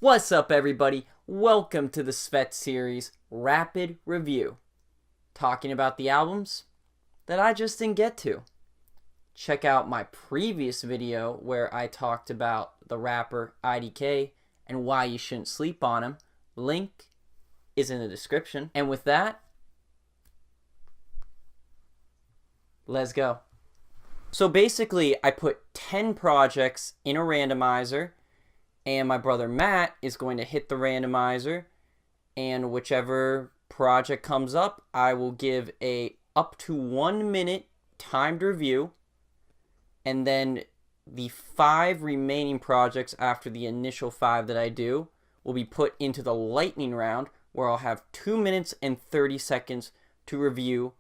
What's up, everybody? Welcome to the Svetz series Rapid Review, talking about the albums that I just didn't get to. Check out my previous video where I talked about the rapper IDK and why you shouldn't sleep on him. Link is in the description. And with that, let's go. So basically, I put 10 projects in a randomizer, and my brother Matt is going to hit the randomizer, and whichever project comes up, I will give a up to 1 minute timed review, and then the 5 remaining projects after the initial 5 that I do will be put into the lightning round, where I'll have 2 minutes and 30 seconds to review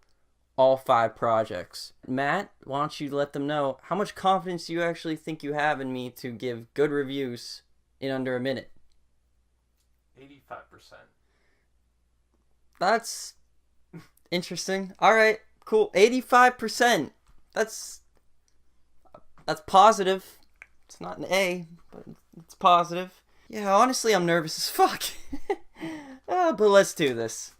all 5 projects. Matt, why don't you let them know how much confidence you actually think you have in me to give good reviews in under a minute? 85%. That's interesting. All right, cool. 85%. That's positive. It's not an A, but it's positive. Yeah, honestly, I'm nervous as fuck. But let's do this.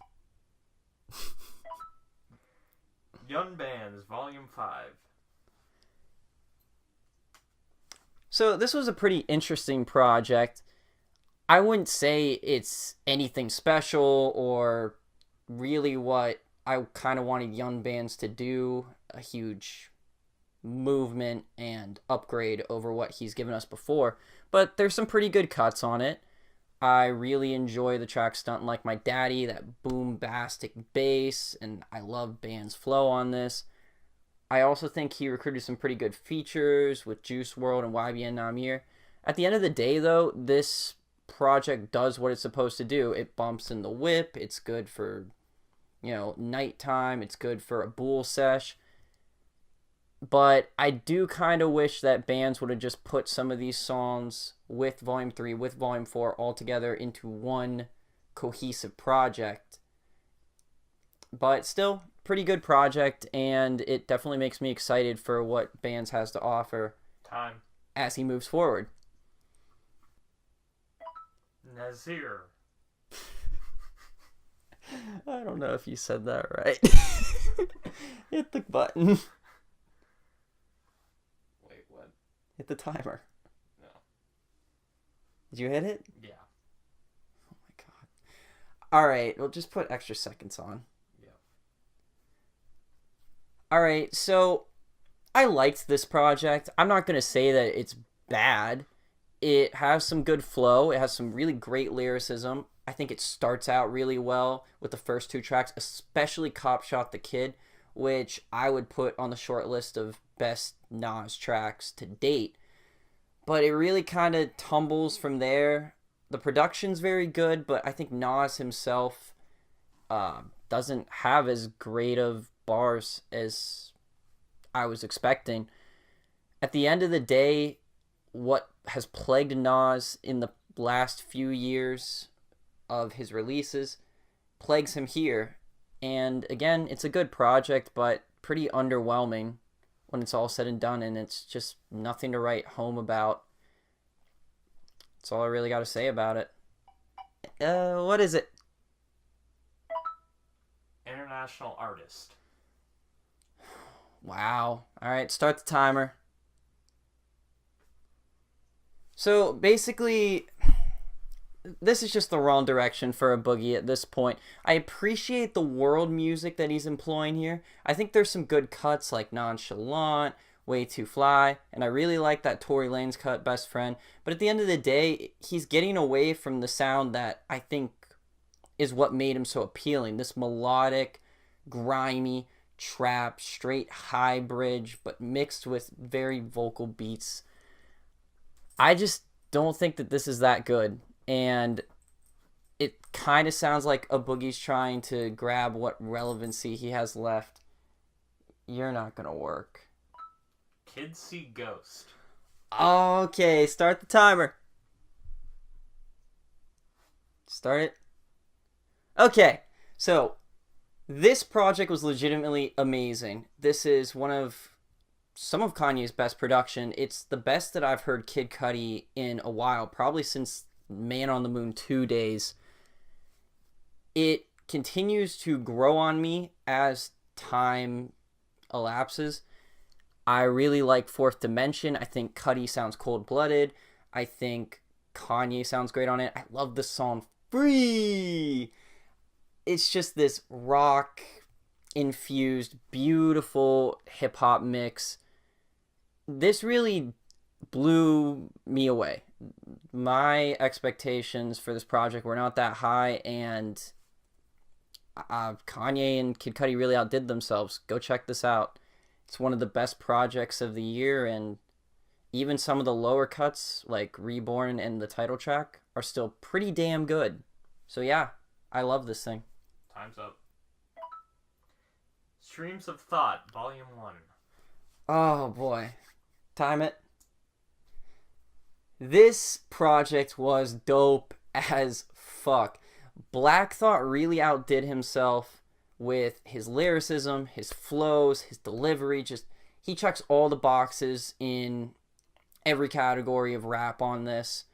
Young Bands, Volume 5. So this was a pretty interesting project. I wouldn't say it's anything special or really what I kind of wanted Young Bands to do, a huge movement and upgrade over what he's given us before, but there's some pretty good cuts on it. I really enjoy the track Stuntin' Like My Daddy, that boom-bastic bass, and I love Band's flow on this. I also think he recruited some pretty good features with Juice WRLD and YBN Namir. At the end of the day, though, this project does what it's supposed to do. It bumps in the whip. It's good for, nighttime. It's good for a bool sesh. But I do kind of wish that bands would have just put some of these songs with Volume 3, with Volume 4 all together into one cohesive project. But still, pretty good project, and it definitely makes me excited for what Bands has to offer as he moves forward. Nasir. I don't know if you said that right. Hit the button. Wait, what? Hit the timer. No. Did you hit it? Yeah. Oh my god. Alright, we'll just put extra seconds on. Yeah. Alright, so I liked this project. I'm not going to say that it's bad. It has some good flow. It has some really great lyricism. I think it starts out really well with the first 2 tracks, especially Cop Shot the Kid, which I would put on the short list of best Nas tracks to date. But it really kind of tumbles from there. The production's very good, but I think Nas himself doesn't have as great of bars as I was expecting. At the end of the day, what has plagued Nas in the last few years of his releases plagues him here. And again, it's a good project, but pretty underwhelming when it's all said and done, and it's just nothing to write home about. That's all I really got to say about it. What is it? International Artist. Wow. Alright, start the timer. So basically, this is just the wrong direction for a Boogie at this point. I appreciate the world music that he's employing here. I think there's some good cuts like Nonchalant, Way Too Fly, and I really like that Tory Lanez cut, Best Friend. But at the end of the day, he's getting away from the sound that I think is what made him so appealing. This melodic, grimy, trap, straight high bridge, but mixed with very vocal beats. I just don't think that this is that good. And it kind of sounds like a Boogie's trying to grab what relevancy he has left. You're not going to work. Kids See Ghost. Okay, start the timer. Start it. Okay, so this project was legitimately amazing. This is one of some of Kanye's best production. It's the best that I've heard Kid Cudi in a while, probably since Man on the Moon 2 days. It continues to grow on me as time elapses. I really like Fourth Dimension. I think Cudi sounds cold-blooded. I think Kanye sounds great on it. I love the song Freee. It's just this rock-infused, beautiful hip-hop mix. This really blew me away. My expectations for this project were not that high, and Kanye and Kid Cudi really outdid themselves. Go check this out. It's one of the best projects of the year, and even some of the lower cuts, like Reborn and the title track, are still pretty damn good. So yeah, I love this thing. Time's up. Streams of Thought, Volume 1. Oh boy. Time it. This project was dope as fuck. Black Thought really outdid himself with his lyricism, his flows, his delivery. Just, he checks all the boxes in every category of rap on this.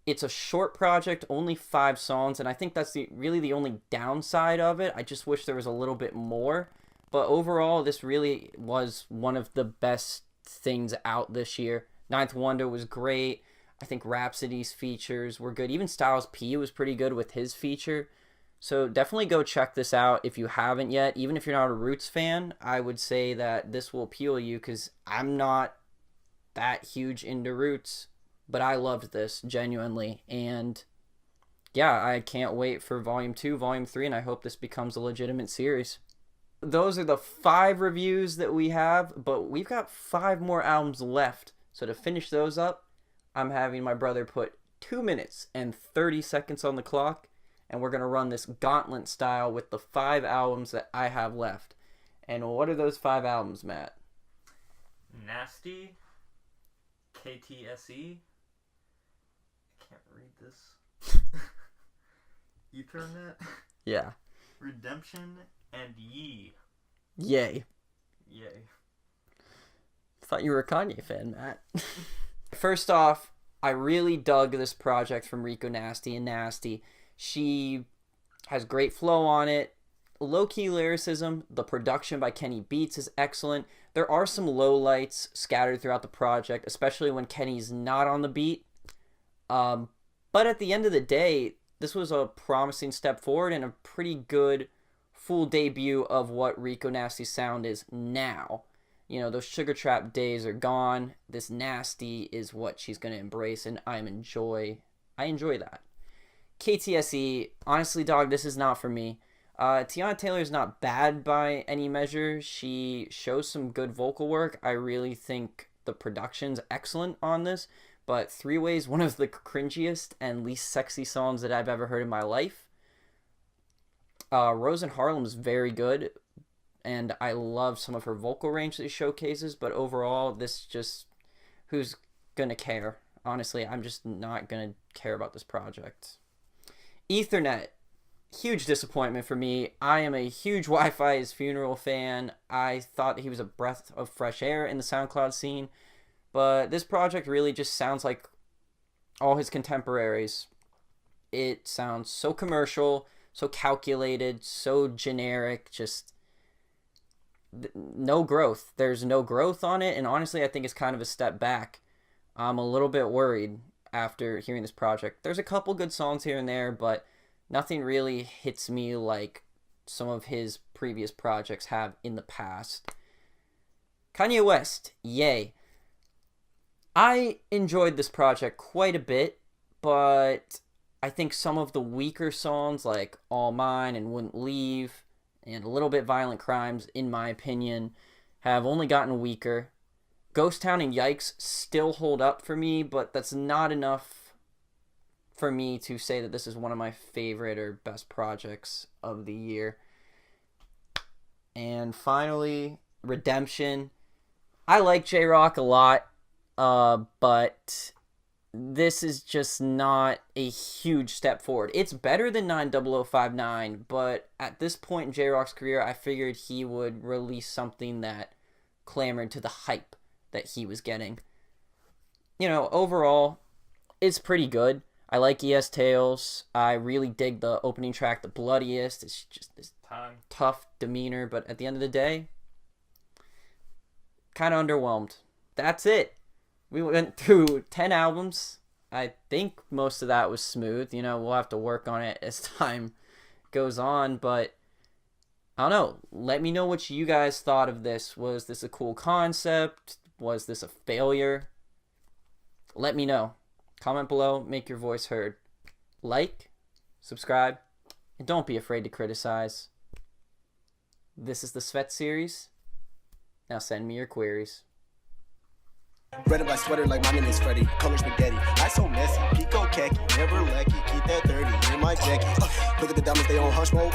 It's a short project, only 5 songs, and I think that's really the only downside of it. I just wish there was a little bit more. But overall, this really was one of the best things out this year. Ninth Wonder was great. I think Rhapsody's features were good. Even Styles P was pretty good with his feature. So definitely go check this out if you haven't yet. Even if you're not a Roots fan, I would say that this will appeal to you, because I'm not that huge into Roots, but I loved this genuinely. And yeah, I can't wait for Volume 2, Volume 3, and I hope this becomes a legitimate series. Those are the 5 reviews that we have, but we've got 5 more albums left. So to finish those up, I'm having my brother put 2 minutes and 30 seconds on the clock, and we're going to run this gauntlet style with the 5 albums that I have left. And what are those 5 albums, Matt? Nasty, KTSE, I can't read this, Ethernet, Yeah. Redemption, and Yee. Yay. Yay. Thought you were a Kanye fan, Matt. First off, I really dug this project from Rico Nasty and Nasty. She has great flow on it, low-key lyricism. The production by Kenny Beats is excellent. There are some lowlights scattered throughout the project, especially when Kenny's not on the beat. But at the end of the day, this was a promising step forward and a pretty good full debut of what Rico Nasty's sound is now. You know, those Sugar Trap days are gone. This Nasty is what she's going to embrace, and I enjoy that. KTSE, honestly, dog, this is not for me. Tiana Taylor's not bad by any measure. She shows some good vocal work. I really think the production's excellent on this, but Three Way's one of the cringiest and least sexy songs that I've ever heard in my life. Rose in Harlem is very good, and I love some of her vocal range that she showcases, but overall, this just, who's gonna care? Honestly, I'm just not gonna care about this project. Ethernet, huge disappointment for me. I am a huge Wi-Fi's Funeral fan. I thought that he was a breath of fresh air in the SoundCloud scene, but this project really just sounds like all his contemporaries. It sounds so commercial, so calculated, so generic, just no growth. There's no growth on it, and honestly, I think it's kind of a step back. I'm a little bit worried after hearing this project. There's a couple good songs here and there, but nothing really hits me like some of his previous projects have in the past. Kanye West, yay. I enjoyed this project quite a bit, but I think some of the weaker songs like All Mine and Wouldn't Leave and a little bit Violent Crimes, in my opinion, have only gotten weaker. Ghost Town and Yikes still hold up for me, but that's not enough for me to say that this is one of my favorite or best projects of the year. And finally, Redemption. I like J-Rock a lot, but this is just not a huge step forward. It's better than 90059, but at this point in J-Rock's career, I figured he would release something that clamored to the hype that he was getting. You know, overall, it's pretty good. I like ES Tales. I really dig the opening track, The Bloodiest. It's just this tough demeanor, but at the end of the day, kind of underwhelmed. That's it. We went through 10 albums. I think most of that was smooth. You know, we'll have to work on it as time goes on, but I don't know. Let me know what you guys thought of this. Was this a cool concept? Was this a failure? Let me know. Comment below. Make your voice heard. Like, subscribe, and don't be afraid to criticize. This is the Svetz series. Now send me your queries. Red and black sweater like my name is Freddie. Color spaghetti. I so messy. Pico khaki. Never lucky. Keep that 30 in my jacket. Look at the diamonds, they on hush mode.